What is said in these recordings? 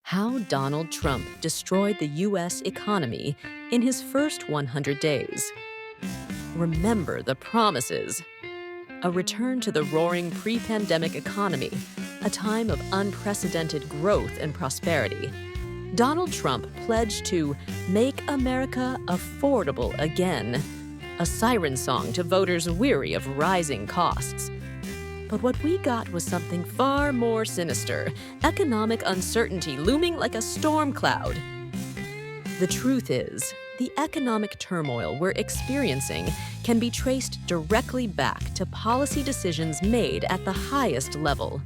How Donald Trump destroyed the U.S. economy in his first 100 days. Remember the promises. A return to the roaring pre-pandemic economy, a time of unprecedented growth and prosperity. Donald Trump pledged to make America affordable again, a siren song to voters weary of rising costs. But what we got was something far more sinister, economic uncertainty looming like a storm cloud. The truth is, the economic turmoil we're experiencing can be traced directly back to policy decisions made at the highest level.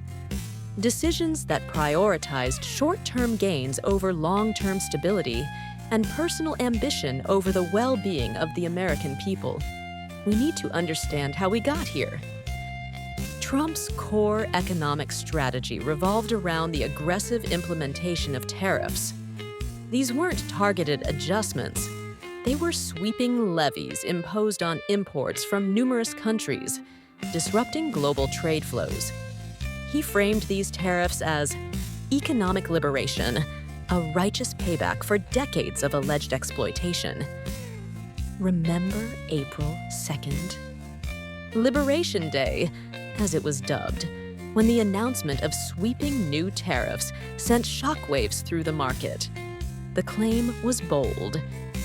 Decisions that prioritized short-term gains over long-term stability and personal ambition over the well-being of the American people. We need to understand how we got here. Trump's core economic strategy revolved around the aggressive implementation of tariffs. These weren't targeted adjustments. They were sweeping levies imposed on imports from numerous countries, disrupting global trade flows. He framed these tariffs as economic liberation, a righteous payback for decades of alleged exploitation. Remember April 2nd? Liberation Day, as it was dubbed, when the announcement of sweeping new tariffs sent shockwaves through the market. The claim was bold.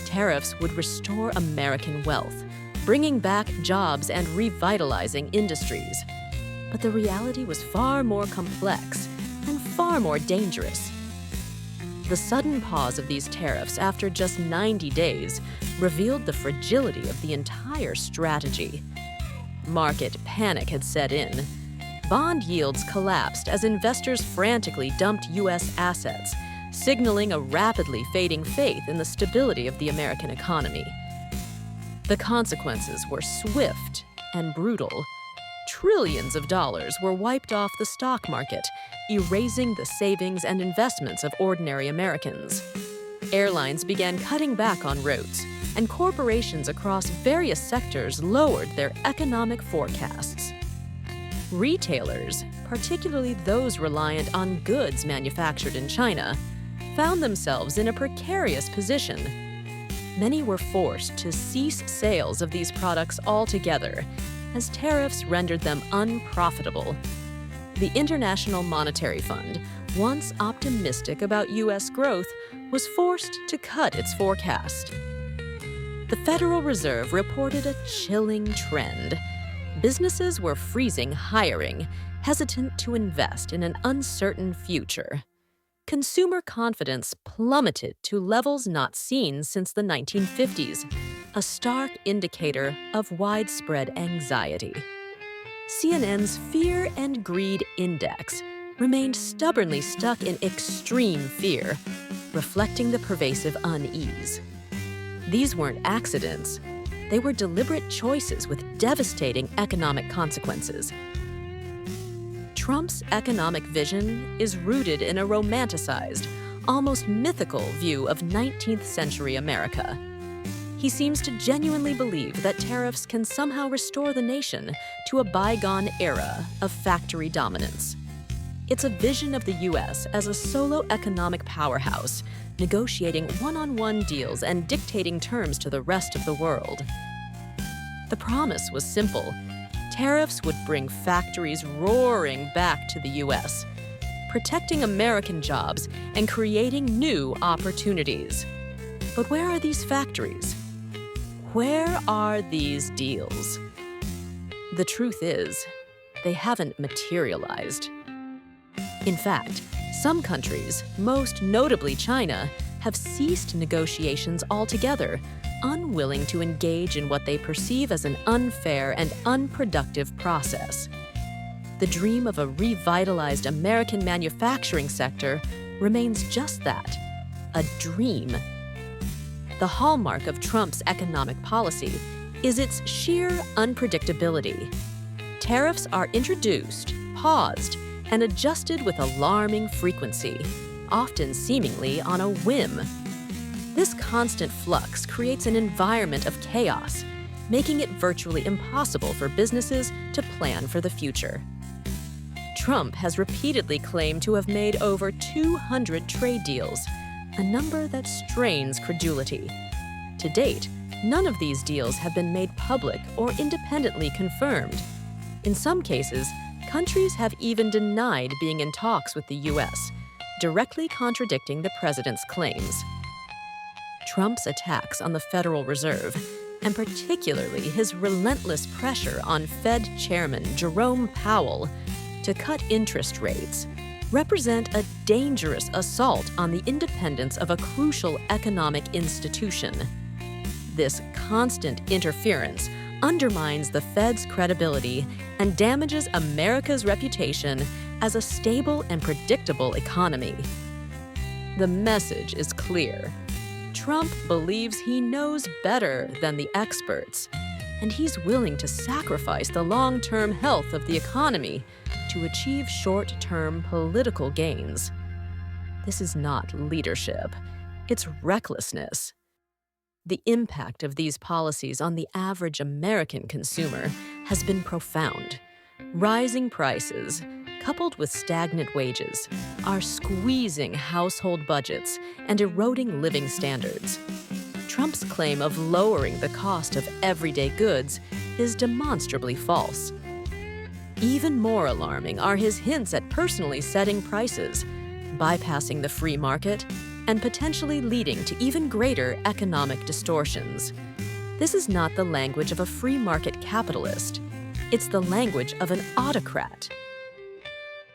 Tariffs would restore American wealth, bringing back jobs and revitalizing industries. But the reality was far more complex and far more dangerous. The sudden pause of these tariffs after just 90 days revealed the fragility of the entire strategy. Market panic had set in. Bond yields collapsed as investors frantically dumped U.S. assets, signaling a rapidly fading faith in the stability of the American economy. The consequences were swift and brutal. Trillions of dollars were wiped off the stock market, erasing the savings and investments of ordinary Americans. Airlines began cutting back on routes, and corporations across various sectors lowered their economic forecasts. Retailers, particularly those reliant on goods manufactured in China, found themselves in a precarious position. Many were forced to cease sales of these products altogether, as tariffs rendered them unprofitable. The International Monetary Fund, once optimistic about U.S. growth, was forced to cut its forecast. The Federal Reserve reported a chilling trend. Businesses were freezing hiring, hesitant to invest in an uncertain future. Consumer confidence plummeted to levels not seen since the 1950s, a stark indicator of widespread anxiety. CNN's Fear and Greed Index remained stubbornly stuck in extreme fear, reflecting the pervasive unease. These weren't accidents. They were deliberate choices with devastating economic consequences. Trump's economic vision is rooted in a romanticized, almost mythical view of 19th century America. He seems to genuinely believe that tariffs can somehow restore the nation to a bygone era of factory dominance. It's a vision of the U.S. as a solo economic powerhouse, negotiating one-on-one deals and dictating terms to the rest of the world. The promise was simple. Tariffs would bring factories roaring back to the U.S., protecting American jobs and creating new opportunities. But where are these factories? Where are these deals? The truth is, they haven't materialized. In fact, some countries, most notably China, have ceased negotiations altogether, unwilling to engage in what they perceive as an unfair and unproductive process. The dream of a revitalized American manufacturing sector remains just that, a dream. The hallmark of Trump's economic policy is its sheer unpredictability. Tariffs are introduced, paused, and adjusted with alarming frequency, often seemingly on a whim. This constant flux creates an environment of chaos, making it virtually impossible for businesses to plan for the future. Trump has repeatedly claimed to have made over 200 trade deals, a number that strains credulity. To date, none of these deals have been made public or independently confirmed. In some cases, countries have even denied being in talks with the U.S., directly contradicting the president's claims. Trump's attacks on the Federal Reserve, and particularly his relentless pressure on Fed Chairman Jerome Powell to cut interest rates, represent a dangerous assault on the independence of a crucial economic institution. This constant interference undermines the Fed's credibility and damages America's reputation as a stable and predictable economy. The message is clear. Trump believes he knows better than the experts, and he's willing to sacrifice the long-term health of the economy to achieve short-term political gains. This is not leadership. It's recklessness. The impact of these policies on the average American consumer has been profound. Rising prices, coupled with stagnant wages, are squeezing household budgets and eroding living standards. Trump's claim of lowering the cost of everyday goods is demonstrably false. Even more alarming are his hints at personally setting prices, bypassing the free market, and potentially leading to even greater economic distortions. This is not the language of a free market capitalist. It's the language of an autocrat.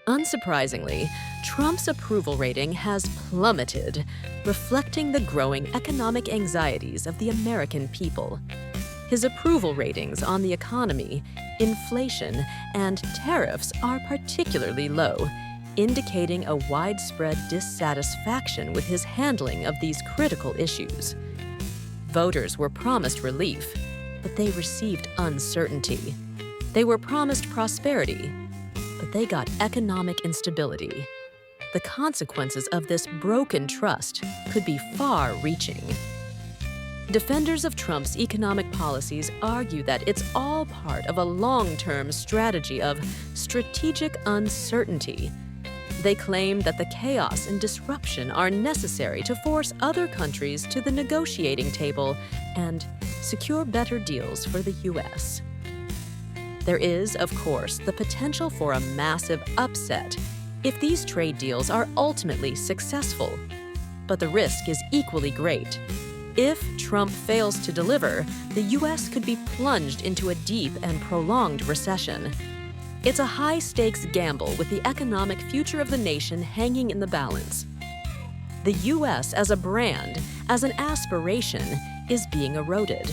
Unsurprisingly, Trump's approval rating has plummeted, reflecting the growing economic anxieties of the American people. His approval ratings on the economy, inflation, and tariffs are particularly low, indicating a widespread dissatisfaction with his handling of these critical issues. Voters were promised relief, but they received uncertainty. They were promised prosperity, but they got economic instability. The consequences of this broken trust could be far-reaching. Defenders of Trump's economic policies argue that it's all part of a long-term strategy of strategic uncertainty. They claim that the chaos and disruption are necessary to force other countries to the negotiating table and secure better deals for the U.S. There is, of course, the potential for a massive upset if these trade deals are ultimately successful. But the risk is equally great. If Trump fails to deliver, the U.S. could be plunged into a deep and prolonged recession. It's a high-stakes gamble with the economic future of the nation hanging in the balance. The U.S. as a brand, as an aspiration, is being eroded.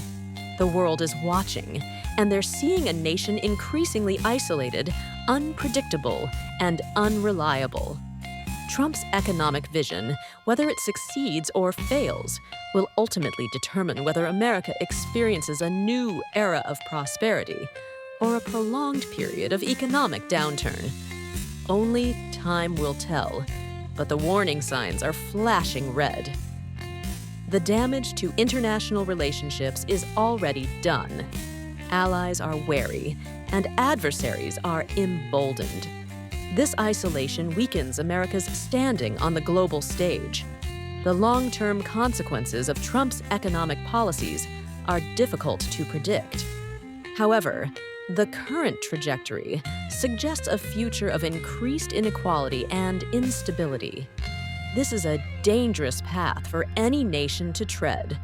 The world is watching, and they're seeing a nation increasingly isolated, unpredictable, and unreliable. Trump's economic vision, whether it succeeds or fails, will ultimately determine whether America experiences a new era of prosperity or a prolonged period of economic downturn. Only time will tell, but the warning signs are flashing red. The damage to international relationships is already done. Allies are wary, and adversaries are emboldened. This isolation weakens America's standing on the global stage. The long-term consequences of Trump's economic policies are difficult to predict. However, the current trajectory suggests a future of increased inequality and instability. This is a dangerous path for any nation to tread.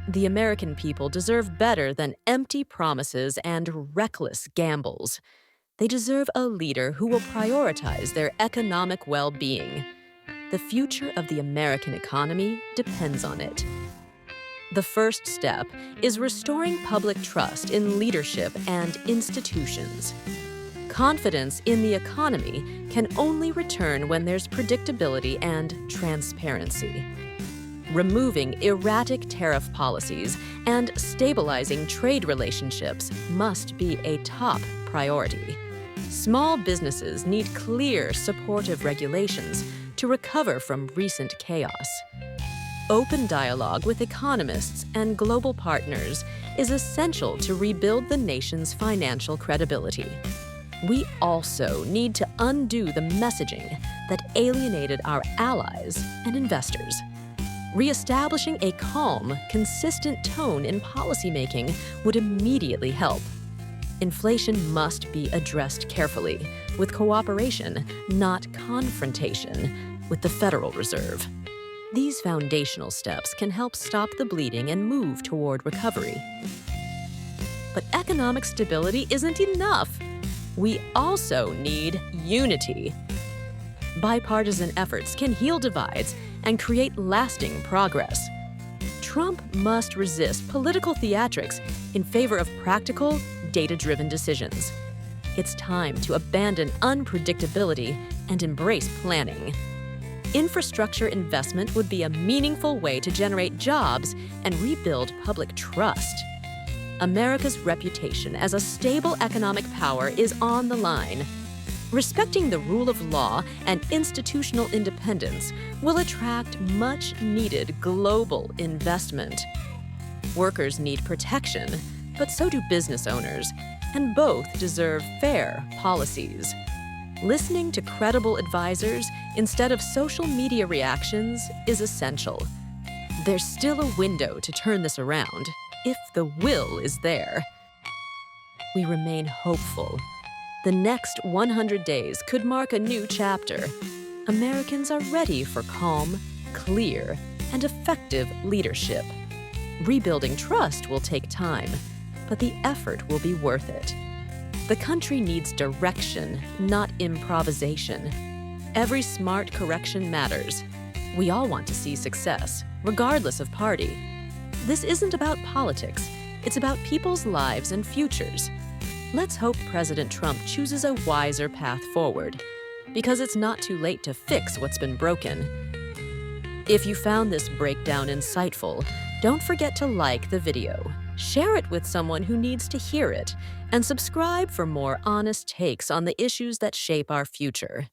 The American people deserve better than empty promises and reckless gambles. They deserve a leader who will prioritize their economic well-being. The future of the American economy depends on it. The first step is restoring public trust in leadership and institutions. Confidence in the economy can only return when there's predictability and transparency. Removing erratic tariff policies and stabilizing trade relationships must be a top priority. Small businesses need clear, supportive regulations to recover from recent chaos. Open dialogue with economists and global partners is essential to rebuild the nation's financial credibility. We also need to undo the messaging that alienated our allies and investors. Reestablishing a calm, consistent tone in policymaking would immediately help. Inflation must be addressed carefully, with cooperation, not confrontation, with the Federal Reserve. These foundational steps can help stop the bleeding and move toward recovery. But economic stability isn't enough. We also need unity. Bipartisan efforts can heal divides and create lasting progress. Trump must resist political theatrics in favor of practical, data-driven decisions. It's time to abandon unpredictability and embrace planning. Infrastructure investment would be a meaningful way to generate jobs and rebuild public trust. America's reputation as a stable economic power is on the line. Respecting the rule of law and institutional independence will attract much-needed global investment. Workers need protection, but so do business owners, and both deserve fair policies. Listening to credible advisors instead of social media reactions is essential. There's still a window to turn this around, if the will is there. We remain hopeful. The next 100 days could mark a new chapter. Americans are ready for calm, clear, and effective leadership. Rebuilding trust will take time, but the effort will be worth it. The country needs direction, not improvisation. Every smart correction matters. We all want to see success, regardless of party. This isn't about politics. It's about people's lives and futures. Let's hope President Trump chooses a wiser path forward, because it's not too late to fix what's been broken. If you found this breakdown insightful, don't forget to like the video, share it with someone who needs to hear it, and subscribe for more honest takes on the issues that shape our future.